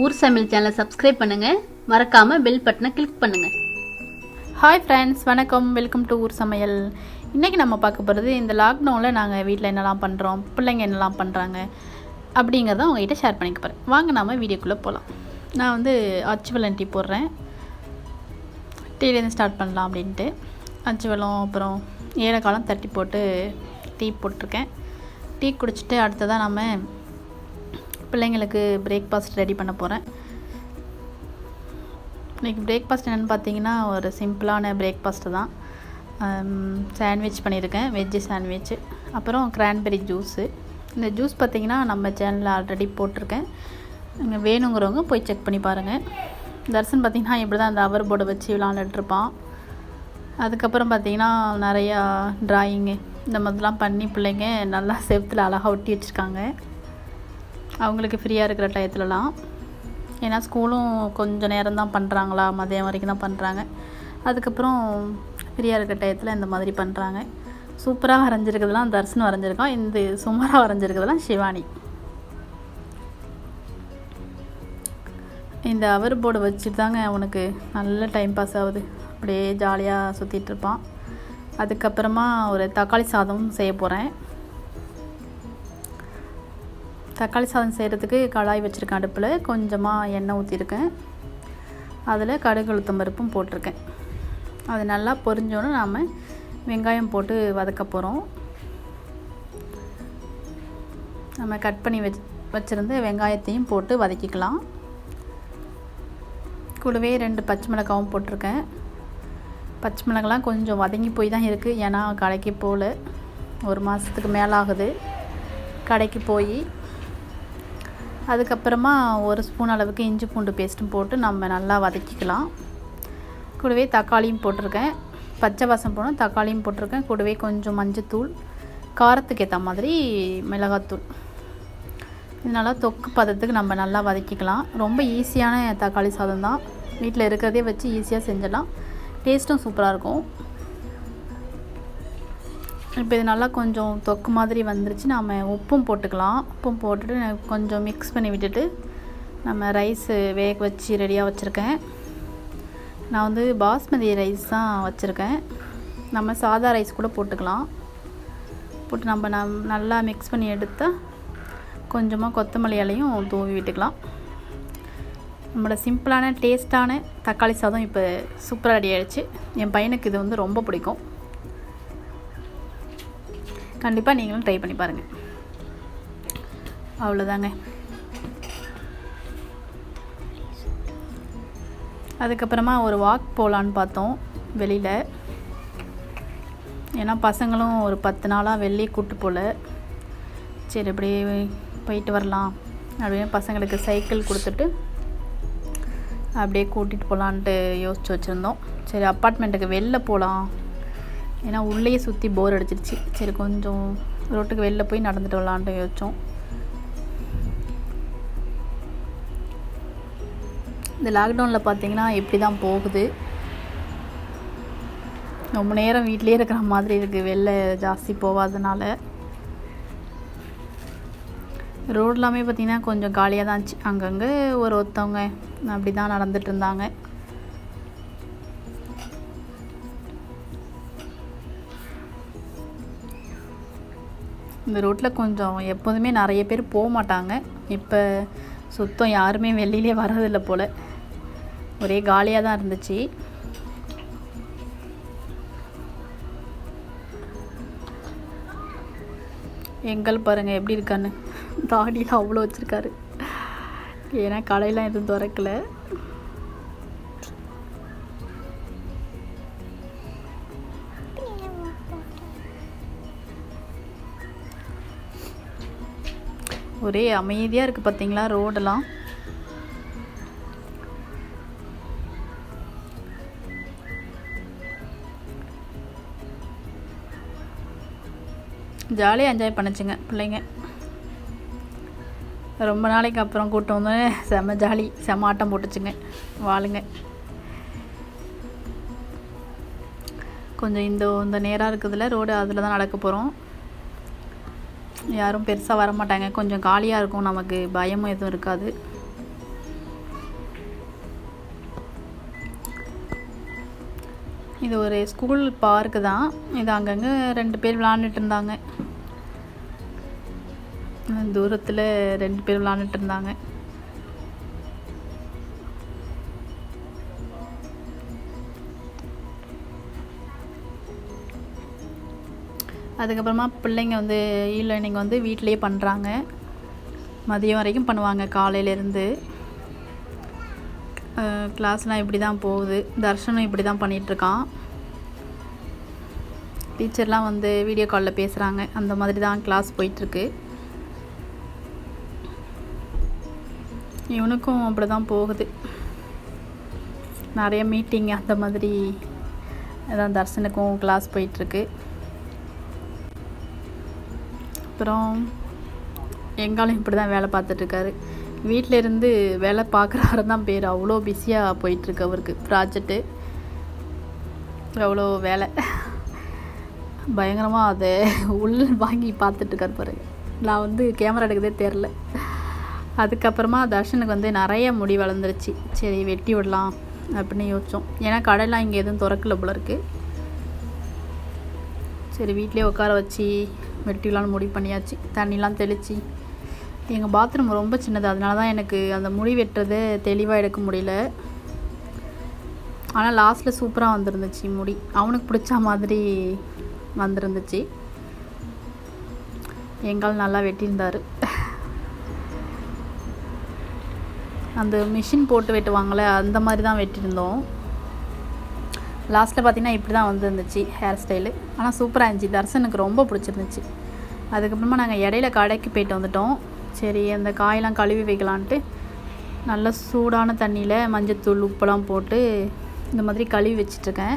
ஊர் சமையல் சேனலை சப்ஸ்கிரைப் பண்ணுங்கள், மறக்காமல் பெல் பட்டனை கிளிக் பண்ணுங்கள். ஹாய் ஃப்ரெண்ட்ஸ், வணக்கம். வெல்கம் டு ஊர் சமையல். இன்றைக்கி நம்ம பார்க்க போகிறது இந்த லாக்டவுனில் நாங்கள் வீட்டில் என்னெல்லாம் பண்ணுறோம், பிள்ளைங்க என்னெல்லாம் பண்ணுறாங்க அப்படிங்கிறத உங்கள்கிட்ட ஷேர் பண்ணிக்க போகிறேன். வாங்க நம்ம வீடியோக்குள்ளே போகலாம். நான் வந்து அச்சு வெல்லம் டீ போடுறேன். டீலேருந்து ஸ்டார்ட் பண்ணலாம் அப்படின்ட்டு அச்சு வெல்லம் அப்புறம் ஏலக்காலம் தட்டி போட்டு டீ போட்டிருக்கேன். டீ குடிச்சிட்டு அடுத்ததாக நம்ம பிள்ளைங்களுக்கு பிரேக்ஃபாஸ்ட் ரெடி பண்ண போகிறேன். இன்றைக்கி பிரேக்ஃபாஸ்ட் என்னென்னு பார்த்தீங்கன்னா ஒரு சிம்பிளான பிரேக்ஃபாஸ்ட்டு தான். சாண்ட்விச் பண்ணியிருக்கேன், வெஜ்ஜு சாண்ட்விச்சு, அப்புறம் கிரான்பெரி ஜூஸு. இந்த ஜூஸ் பார்த்திங்கன்னா நம்ம சேனலில் ஆல்ரெடி போட்டிருக்கேன். நீங்கள் வேணுங்கிறவங்க போய் செக் பண்ணி பாருங்கள். தர்சன் பார்த்திங்கன்னா இப்படி தான் அந்த அவர் போர்டை வச்சு விளாண்டுட்ருப்பான். அதுக்கப்புறம் பார்த்திங்கன்னா நிறையா ட்ராயிங்கு இந்த மாதிரிலாம் பண்ணி பிள்ளைங்க நல்லா செவத்தில் அழகாக ஒட்டி வச்சுருக்காங்க. அவங்களுக்கு ஃப்ரீயாக இருக்கிற டயத்துலலாம், ஏன்னா ஸ்கூலும் கொஞ்சம் நேரம் தான் பண்ணுறாங்களா, மதியம் வரைக்கும் தான் பண்ணுறாங்க. அதுக்கப்புறம் ஃப்ரீயாக இருக்கிற டயத்தில் இந்த மாதிரி பண்ணுறாங்க. சூப்பராக வரைஞ்சிருக்கிறதுலாம் தர்சன் வரைஞ்சிருக்கான். இந்த சுமாராக வரைஞ்சிருக்கிறதுலாம் சிவானி. இந்த அவர் போர்டு வச்சுட்டு தாங்க அவனுக்கு நல்ல டைம் பாஸ் ஆகுது. அப்படியே ஜாலியாக சுற்றிட்டுருப்பான். அதுக்கப்புறமா ஒரு தக்காளி சாதம் செய்ய போகிறேன். தக்காளி சாதம் செய்கிறதுக்கு கடாய் வச்சுருக்கேன். அடுப்பில் கொஞ்சமாக எண்ணெய் ஊற்றிருக்கேன். அதில் கடுகு உளுத்தம் பருப்பும் போட்டிருக்கேன். அது நல்லா பொரிஞ்சோன்னு நாம் வெங்காயம் போட்டு வதக்க போகிறோம். நம்ம கட் பண்ணி வச்சுருந்து வெங்காயத்தையும் போட்டு வதக்கிக்கலாம். கூடவே 2 பச்சை மிளகாவும் போட்டிருக்கேன். பச்சை மிளகாலாம் கொஞ்சம் வதங்கி போய் தான் இருக்குது, ஏன்னா கடைக்கு போகல, 1 மாதத்துக்கு மேலே ஆகுது கடைக்கு போய். அதுக்கப்புறமா 1 ஸ்பூன் அளவுக்கு இஞ்சி பூண்டு பேஸ்ட்டும் போட்டு நம்ம நல்லா வதக்கிக்கலாம். கூடவே தக்காளியும் போட்டிருக்கேன். பச்சை வாசம் போனால் தக்காளியும் போட்டிருக்கேன். கூடவே கொஞ்சம் மஞ்சத்தூள், காரத்துக்கு ஏற்ற மாதிரி மிளகாத்தூள். இதனால் தொக்கு பதத்துக்கு நம்ம நல்லா வதக்கிக்கலாம். ரொம்ப ஈஸியான தக்காளி சாதம் தான், வீட்டில் இருக்கிறதே வச்சு ஈஸியாக செஞ்சிடலாம். டேஸ்ட்டும் சூப்பராக இருக்கும். இப்போ இது நல்லா கொஞ்சம் தொக்கு மாதிரி வந்துருச்சு. நம்ம உப்பும் போட்டுக்கலாம். உப்பும் போட்டுட்டு கொஞ்சம் மிக்ஸ் பண்ணி விட்டுட்டு நம்ம ரைஸு வேக வச்சு ரெடியாக வச்சுருக்கேன். நான் வந்து பாஸ்மதி ரைஸ் தான் வச்சுருக்கேன். நம்ம சாதா ரைஸ் கூட போட்டுக்கலாம். போட்டு நம்ம நல்லா மிக்ஸ் பண்ணி எடுத்தால் கொஞ்சமாக கொத்தமல்லி இலையும் தூவி விட்டுக்கலாம். நம்மளோட சிம்பிளான டேஸ்ட்டான தக்காளி சாதம் இப்போ சூப்பராக ரெடி ஆகிடுச்சு. என் பையனுக்கு இது வந்து ரொம்ப பிடிக்கும். கண்டிப்பாக நீங்களும் ட்ரை பண்ணி பாருங்கள். அவ்வளோதாங்க. அதுக்கப்புறமா ஒரு வாக் போகலான்னு பார்த்தோம் வெளியில். ஏன்னா பசங்களும் ஒரு 10 நாளாக வெளியே கூப்பிட்டு போகல. சரி அப்படியே போயிட்டு வரலாம் அப்படின்னு பசங்களுக்கு சைக்கிள் கொடுத்துட்டு அப்படியே கூட்டிகிட்டு போகலான்ட்டு யோசிச்சு வச்சுருந்தோம். சரி அப்பார்ட்மெண்ட்டுக்கு வெளில போகலாம், ஏன்னா உள்ளேயே சுற்றி போர் அடிச்சிருச்சு. சரி கொஞ்சம் ரோட்டுக்கு வெளில போய் நடந்துட்டு வரலான்ட்டு யோசித்தோம். இந்த லாக்டவுனில் பார்த்திங்கன்னா இப்படி தான் போகுது. ரொம்ப நேரம் வீட்லேயே இருக்கிற மாதிரி இருக்குது, வெளில ஜாஸ்தி போகாதனால. ரோட்லாமே பார்த்திங்கன்னா கொஞ்சம் காலியாக தான் இருந்துச்சு. அங்கங்கே ஒருத்தவங்க அப்படி தான் நடந்துட்டு இருந்தாங்க. இந்த ரோட்டில் கொஞ்சம் எப்போதுமே நிறைய பேர் போக மாட்டாங்க. இப்போ சுத்தம் யாருமே வெளியிலே வர்றதில்லை போல். ஒரே காலியாக தான் இருந்துச்சு. எங்கள் பாருங்கள் எப்படி இருக்கான்னு. தாடியில் அவ்வளோ வச்சுருக்காரு, ஏன்னா கடையெல்லாம் எதுவும் திறக்கல. ஒரே அமைதியாக இருக்குது பார்த்தீங்களா ரோடெல்லாம். ஜாலியாக என்ஜாய் பண்ணுச்சுங்க பிள்ளைங்க. ரொம்ப நாளைக்கு அப்புறம் கூட்டம் வந்து செம்ம ஜாலி, செம்ம ஆட்டம் போட்டுச்சுங்க வாளுங்க. கொஞ்சம் இந்த நேராக இருக்குதுல ரோடு, அதில் தான் நடக்க போகிறோம். யாரும் பெருசாக வர மாட்டாங்க, கொஞ்சம் காலியாக இருக்கும், நமக்கு பயமும் எதுவும் இருக்காது. இது ஒரு ஸ்கூல் பார்க்கு தான். இது அங்கங்கே 2 பேர் விளாண்டுட்டு இருந்தாங்க. தூரத்தில் 2 பேர் விளாண்டுட்டு இருந்தாங்க. அதுக்கப்புறமா பிள்ளைங்க வந்து ஈவினிங் வந்து வீட்டிலேயே பண்ணுறாங்க. மதியம் வரைக்கும் பண்ணுவாங்க. காலையிலேருந்து கிளாஸ்லாம் இப்படி தான் போகுது. தர்ஷனும் இப்படி தான் பண்ணிகிட்ருக்கான். டீச்சர்லாம் வந்து வீடியோ காலில் பேசுகிறாங்க. அந்த மாதிரி தான் கிளாஸ் போயிட்டுருக்கு. இவனுக்கும் அப்படி தான் போகுது. நிறைய மீட்டிங் அந்த மாதிரி அதான் தர்ஷனுக்கும் கிளாஸ் போயிட்டுருக்கு. அப்புறம் எங்காலும் இப்படி தான் வேலை பார்த்துட்ருக்காரு. வீட்டில் இருந்து வேலை பார்க்குறாரு தான் பேர். அவ்வளோ பிஸியாக போயிட்டுருக்கு அவருக்கு. ப்ராஜெக்ட்டு அவ்வளோ வேலை பயங்கரமாக அதை உள் வாங்கி பார்த்துட்ருக்காரு பாருங்க. நான் வந்து கேமரா எடுக்கதே தெரில. அதுக்கப்புறமா தர்ஷனுக்கு வந்து நிறைய முடி வளர்ந்துருச்சு. சரி வெட்டி விடலாம் அப்படின்னு யோசித்தோம். ஏன்னா கடையெல்லாம் இங்கே எதுவும் திறக்கல போல இருக்குது. சரி வீட்டிலே உட்கார வச்சு வெட்டிலான்னு முடிவு பண்ணியாச்சு. தண்ணிலாம் தெளித்து. எங்கள் பாத்ரூம் ரொம்ப சின்னது. அதனால தான் எனக்கு அந்த முடி வெட்டுறது தெளிவாக எடுக்க முடியல. ஆனால் லாஸ்ட்டில் சூப்பராக வந்துருந்துச்சு முடி. அவனுக்கு பிடிச்ச மாதிரி வந்துருந்துச்சு. எங்கால் நல்லா வெட்டியிருந்தார். அந்த மிஷின் போட்டு வெட்டுவாங்களே அந்த மாதிரி தான் வெட்டியிருந்தோம். லாஸ்ட்டில் பார்த்திங்கன்னா இப்படி தான் வந்துருந்துச்சு ஹேர் ஸ்டைலு. ஆனால் சூப்பராக இருந்துச்சு. தர்ஷனுக்கு ரொம்ப பிடிச்சிருந்துச்சு. அதுக்கப்புறமா நாங்கள் இடையில கடைக்கு போயிட்டு வந்துட்டோம். சரி அந்த காயெல்லாம் கழுவி வைக்கலான்ட்டு நல்ல சூடான தண்ணியில் மஞ்சத்தூள் உப்பெல்லாம் போட்டு இந்த மாதிரி கழுவி வச்சிட்ருக்கேன்.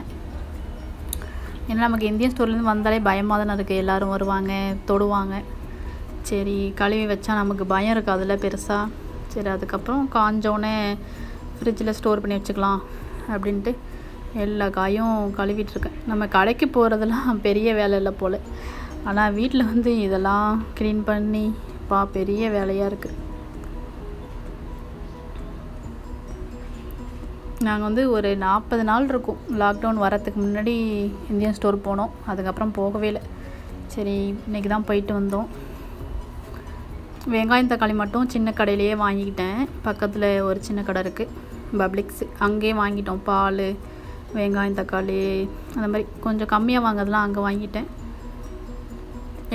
ஏன்னா நமக்கு இந்தியன் ஸ்டோர்லேருந்து வந்தாலே பயமாக தானே இருக்குது. எல்லோரும் வருவாங்க, தொடுவாங்க. சரி கழுவி வச்சா நமக்கு பயம் இருக்காதுல்ல பெருசாக. சரி அதுக்கப்புறம் காஞ்சோடனே ஃப்ரிட்ஜில் ஸ்டோர் பண்ணி வச்சுக்கலாம் அப்படின்ட்டு எல்லா காயும் கழுவிட்டுருக்கேன். நம்ம கடைக்கு போகிறதெல்லாம் பெரிய வேலை இல்லை போல். ஆனால் வீட்டில் வந்து இதெல்லாம் க்ளீன் பண்ணி பெரிய வேலையாக இருக்குது. நாங்கள் வந்து ஒரு 40 நாள் இருக்கும் லாக்டவுன் வரத்துக்கு முன்னாடி இந்தியன் ஸ்டோர் போனோம். அதுக்கப்புறம் போகவே இல்லை. சரி இன்றைக்கி தான் போயிட்டு வந்தோம். வெங்காயம் தக்காளி மட்டும் சின்ன கடையிலையே வாங்கிக்கிட்டேன். பக்கத்தில் ஒரு சின்ன கடை இருக்குது, பப்ளிக்ஸு. அங்கேயே வாங்கிட்டோம். பால், வெங்காயம் தக்காளி அந்த மாதிரி கொஞ்சம் கம்மியாக வாங்குறதுலாம் அங்கே வாங்கிட்டேன்.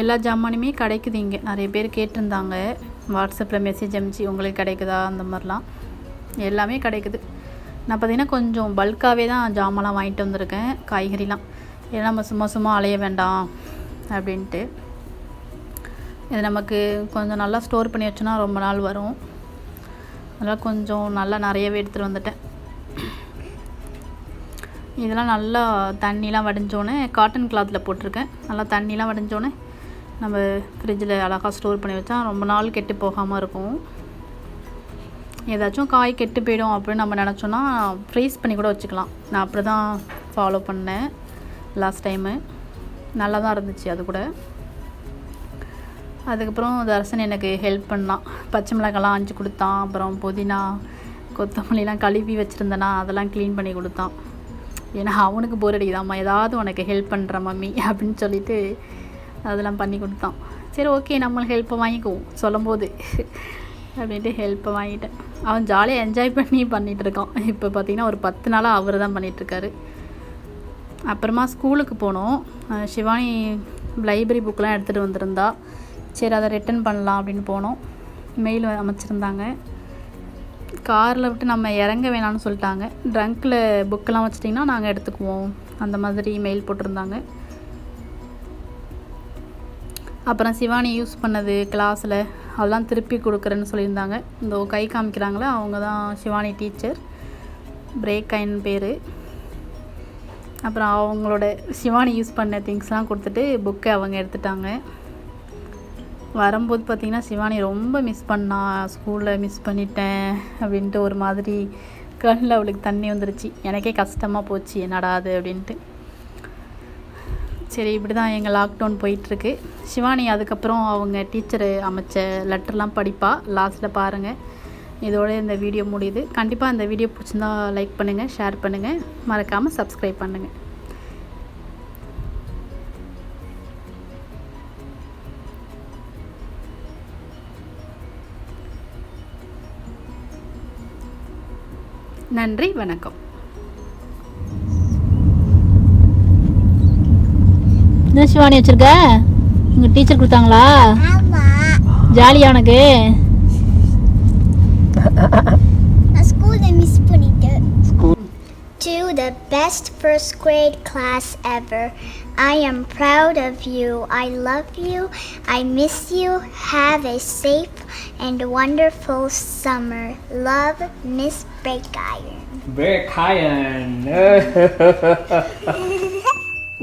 எல்லா ஜாமானுமே கிடைக்குது இங்கே. நிறைய பேர் கேட்டிருந்தாங்க. வாட்ஸ்அப்பில் மெசேஜ் அனுப்பிச்சு உங்களுக்கு கிடைக்குதா அந்த மாதிரிலாம். எல்லாமே கிடைக்குது. நான் பார்த்திங்கன்னா கொஞ்சம் பல்காகவே தான் ஜாமான்லாம் வாங்கிட்டு வந்திருக்கேன். காய்கறிலாம் ஏன்னா நம்ம சும்மா அலைய வேண்டாம் அப்படின்ட்டு. இது நமக்கு கொஞ்சம் நல்லா ஸ்டோர் பண்ணி வச்சோன்னா ரொம்ப நாள் வரும். அதனால் கொஞ்சம் நல்லா நிறையவே எடுத்துகிட்டு வந்துட்டேன். இதெல்லாம் நல்லா தண்ணிலாம் வடிஞ்சோடனே காட்டன் கிளாத்தில் போட்டிருக்கேன். நல்லா தண்ணிலாம் வடிஞ்சோடனே நம்ம ஃப்ரிட்ஜில் அழகாக ஸ்டோர் பண்ணி வச்சா ரொம்ப நாள் கெட்டு போகாமல் இருக்கும். ஏதாச்சும் காய் கெட்டு போயிடும் அப்படின்னு நம்ம நினச்சோன்னா ஃப்ரீஸ் பண்ணி கூட வச்சுக்கலாம். நான் அப்படி தான் ஃபாலோ பண்ணேன் லாஸ்ட் டைமு. நல்லா தான் இருந்துச்சு அது கூட. அதுக்கப்புறம் தர்சன் எனக்கு ஹெல்ப் பண்ணான். பச்சை மிளகாலாம் அரைச்சி கொடுத்தான். அப்புறம் புதினா, கொத்தமல்லிலாம் கழுவி வச்சுருந்தேனா அதெல்லாம் க்ளீன் பண்ணி கொடுத்தான். ஏன்னா அவனுக்கு போர் அடிக்குதாம்மா, ஏதாவது உனக்கு ஹெல்ப் பண்ணுற மம்மி அப்படின்னு சொல்லிட்டு அதெல்லாம் பண்ணி கொடுத்தான். சரி ஓகே நம்மளுக்கு ஹெல்ப்பை வாங்கிக்குவோம் சொல்லும்போது அப்படின்ட்டு ஹெல்ப்பை வாங்கிட்டேன். அவன் ஜாலியாக என்ஜாய் பண்ணி பண்ணிகிட்ருக்கான். இப்போ பார்த்திங்கன்னா ஒரு 10 நாளாக அவர் தான் பண்ணிகிட்ருக்காரு. அப்புறமா ஸ்கூலுக்கு போனோம். சிவானி லைப்ரரி புக்கெலாம் எடுத்துகிட்டு வந்திருந்தா. சரி அதை ரிட்டன் பண்ணலாம் அப்படின்னு போனோம். மெயில் அமைச்சிருந்தாங்க. காரில் விட்டு நம்ம இறங்க வேணாம்னு சொல்லிட்டாங்க. ட்ரங்க்கில் புக்கெல்லாம் வச்சிட்டிங்கன்னா நாங்கள் எடுத்துக்குவோம் அந்த மாதிரி மெயில் போட்டிருந்தாங்க. அப்புறம் சிவானி யூஸ் பண்ணது கிளாஸில் அதெல்லாம் திருப்பி கொடுக்குறேன்னு சொல்லியிருந்தாங்க. இந்த கை காமிக்கிறாங்களே அவங்க தான் சிவானி டீச்சர், பிரேக்கைன்னு பேர். அப்புறம் அவங்களோட சிவானி யூஸ் பண்ண திங்ஸ்லாம் கொடுத்துட்டு புக்கை அவங்க எடுத்துட்டாங்க. வரும்போது பார்த்திங்கன்னா சிவானி ரொம்ப மிஸ் பண்ணா. ஸ்கூலில் மிஸ் பண்ணிட்டேன் அப்படின்ட்டு ஒரு மாதிரி கண்ணில் அவளுக்கு தண்ணி வந்துருச்சு. எனக்கே கஷ்டமாக போச்சு என்னடா அது அப்படின்ட்டு. சரி இப்படி தான் எங்கள் லாக்டவுன் போயிட்டுருக்கு. சிவானி அதுக்கப்புறம் அவங்க டீச்சரு அமைச்ச லெட்டர்லாம் படிப்பா. லாஸ்ட்டில் பாருங்கள். இதோட இந்த வீடியோ முடியுது. கண்டிப்பாக இந்த வீடியோ பிடிச்சிருந்தா லைக் பண்ணுங்கள், ஷேர் பண்ணுங்கள், மறக்காமல் சப்ஸ்கிரைப் பண்ணுங்கள். நன்றி, வணக்கம். என்ன சிவானி வச்சிருக்க? உங்க டீச்சர் கொடுத்தாங்களா? ஜாலியா உனக்கு? ஸ்கூல்ல மிஸ் பண்ணிட்டேன். To the best first grade class ever, I am proud of you. I love you. I miss you. Have a safe and wonderful summer. Love, Miss Breakiron.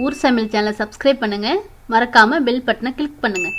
ஊர் சமையல் சேனலை சப்ஸ்கிரைப் பண்ணுங்க, மறக்காம பெல் பட்டனை கிளிக் பண்ணுங்க.